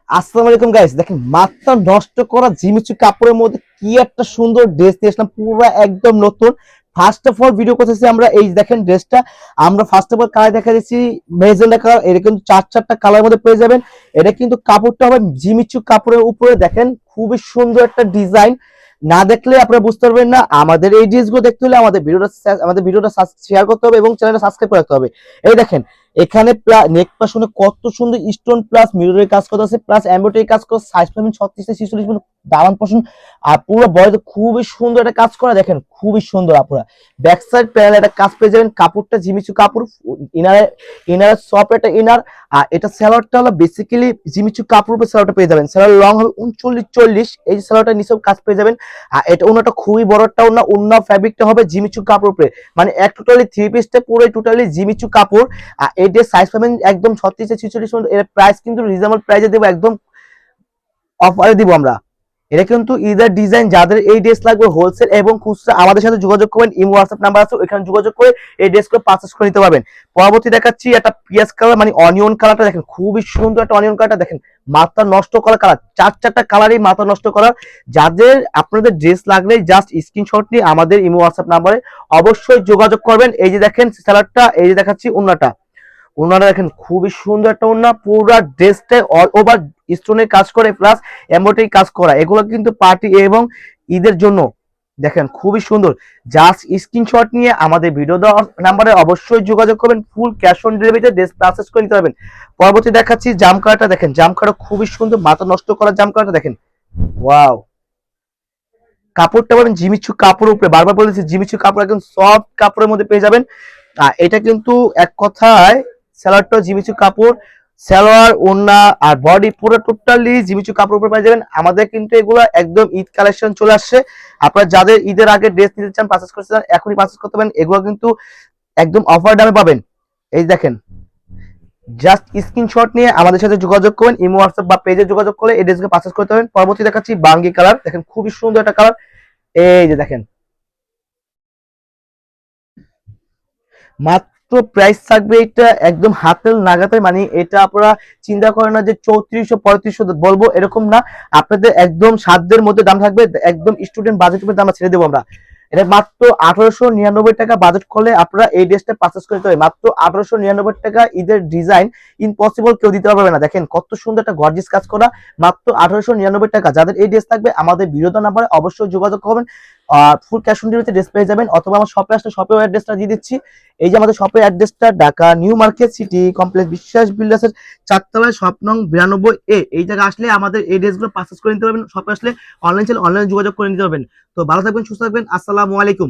আসসালামু আলাইকুম গাইস, দেখেন মাথা নষ্ট করা জিমিচু কাপড়ের মধ্যে কি একটা সুন্দর ড্রেস নিয়ে আসলাম, পুরো একদম নতুন। ফার্স্ট অফ অল ভিডিও করতেছি আমরা, এই দেখেন ড্রেসটা আমরা ফার্স্ট অফ অল কালার দেখা দিচ্ছি মেজেন্ডা কালার। এটা কিন্তু চারটা কালার মধ্যে পেয়ে যাবেন। এটা কিন্তু কাপড়টা হবে জিমিচু কাপড়ের উপরে, দেখেন খুবই সুন্দর একটা ডিজাইন। না দেখলে আপনারা বুঝতে পারবেন না। আমাদের এই ড্রেসগুলো দেখতে হলে আমাদের ভিডিওটা শেয়ার করতে হবে এবং চ্যানেলটা সাবস্ক্রাইব করে রাখতে হবে। এই দেখেন এখানে নেক পাশনে কত সুন্দর স্টোন প্লাস মিররের কাজ করা আছে, প্লাস এমব্রয়ডারি কাজ করা, সাইজ পাবেন 36 থেকে 46 পর্যন্ত দামান পশন। আর পুরো বডিতে খুবই সুন্দর একটা কাজ করা, দেখেন খুবই সুন্দর। আপনারা ব্যাক সাইড প্যানেলে একটা কাজ পেয়ে যাবেন। কাপড়টা জিমিচু কাপড়, ইনারের সফট একটা ইনার। আর এটা সালোয়ারটা হলো বেসিক্যালি জিমিচু কাপড় উপরে সালোয়ারটা পেয়ে যাবেন। সালোয়ার লং হবে 39-40, এই সালোয়ারটা নিচেও কাজ পেয়ে যাবেন। আর এটা ওনাটা খুবই বড় একটা ওনা ফ্যাব্রিকটা হবে জিমিচু কাপড় উপরে, মানে এক টোটালি থ্রি পিসটা পুরো টোটালি জিমিচু কাপড়। আর এটার সাইজ পাবেন একদম 36 থেকে 46 পর্যন্ত। এর প্রাইস কিন্তু রিজনেবল প্রাইসে দেবো, একদম অফারে দিব আমরা। এটা কিন্তু ঈদের ডিজাইন, যাদের এই ড্রেস লাগবে হোলসেল এবং খুচরা আমাদের সাথে যোগাযোগ করবেন। ইমো হোয়াটসঅ্যাপ নাম্বার আছে, ওইখানে যোগাযোগ করে এই ড্রেসগুলো পারচেজ করে নিতে পারবেন। পরবর্তী দেখাচ্ছি একটা পিয়াজ কালার, মানে অনিয়ন কালারটা দেখেন খুবই সুন্দর একটা অনিয়ন কালারটা, দেখেন মাথা নষ্ট করা কালার, চারটা কালারই মাথা নষ্ট করার। যাদের আপনাদের ড্রেস লাগলে জাস্ট স্ক্রিনশট নিয়ে আমাদের ইমো হোয়াটসঅ্যাপ নাম্বারে অবশ্যই যোগাযোগ করবেন। এই যে দেখেন সালোয়ারটা, এই যে দেখাচ্ছি ওন্নাটা। ওনারা দেখেন খুবই সুন্দর একটা ওন্না, পুরো ড্রেসটা অল ওভার স্টোনের কাজ করে প্লাস এমব্রয়ডারি কাজ করা। এগুলো কিন্তু পার্টি এবং ঈদের জন্য দেখেন খুবই সুন্দর। জাস্ট স্ক্রিনশট নিয়ে আমাদের ভিডিও দেওয়া নাম্বারে অবশ্যই যোগাযোগ করবেন। ফুল ক্যাশ অন ডেলিভারিতে ড্রেস পারচেজ করে নিতে পারবেন। পরবর্তী দেখাচ্ছি জাম কালারটা, দেখেন জাম কালার খুবই সুন্দর, মাথা নষ্ট করা জাম কালারটা দেখেন। ওয়াও, কাপড়টা পাবেন জিমিচু কাপড়ের উপরে, বারবার বলেছি জিমিচু কাপড় একদম সফট কাপড়ের মধ্যে পেয়ে যাবেন। এটা কিন্তু এক কথায় সালোয়ারটা জিমিচু কাপড়, সালোয়ার ওড়না আর বডি পুরো টোটালি জিমিচু কাপড় উপরে পেয়ে যাবেন। আমাদের কিন্তু এগুলো একদম ঈদ কালেকশন চলে আসছে। আপনারা যাদের ঈদের আগে ড্রেস নিতে চান, পারচেজ করতে চান, এখনই পারচেজ করতে পারেন। এগুলো কিন্তু একদম অফার দামে পাবেন। এই দেখেন, জাস্ট স্ক্রিনশট নিয়ে আমাদের সাথে যোগাযোগ করবেন। ইমো হোয়াটসঅ্যাপ বা পেজে যোগাযোগ করে এই ড্রেসগুলো পারচেজ করতে পারেন। পরবর্তী দেখাচ্ছি বাঙ্গি কালার, দেখেন খুবই সুন্দর একটা কালার। এই যে দেখেন মাত্র প্রাইস থাকবে এটা একদম হাতের নাগাতে, মানে এটা আপনারা চিন্তা করেন না যে 3400-3500 বলবো, এরকম না। আপনাদের একদম সাধ্যের মধ্যে দাম থাকবে, একদম স্টুডেন্ট বাজেটের দাম ছেড়ে দেবো আমরা। এটা মাত্র 1899 টাকা বাজেট করলে আপনারা এই ড্রেসটা পারচেজ করতে হবে। মাত্র 1899 টাকা, ঈদের ডিজাইন ইম্পসিবল কেউ দিতে পারবে না। দেখেন কত সুন্দর একটা গর্জিয়াস কাজ করা, মাত্র 1899 টাকা। যাদের এই ড্রেস থাকবে আমাদের ভিডিওটা নাম্বারে অবশ্যই যোগাযোগ করবেন। ফুল ক্যাশ অন ডেলিভারিতে ড্রেস পেয়ে যাবেন, অথবা আমার শপে আসলে শপের অ্যাড্রেসটা দিয়ে দিচ্ছি। এই যে আমাদের শপের অ্যাড্রেসটা Dhaka new market city complex বিশ্বাস বিল্ডার্সের 4তলায় শপ নং 92A। এই জায়গায় আসলে আমাদের এই ড্রেসগুলো পারচেজ করে নিতে পারবেন। শপে আসলে অনলাইন যোগাযোগ করে নিতে পারবেন। তো ভালো থাকবেন, সুস্থ থাকবেন, আসসালামু আলাইকুম।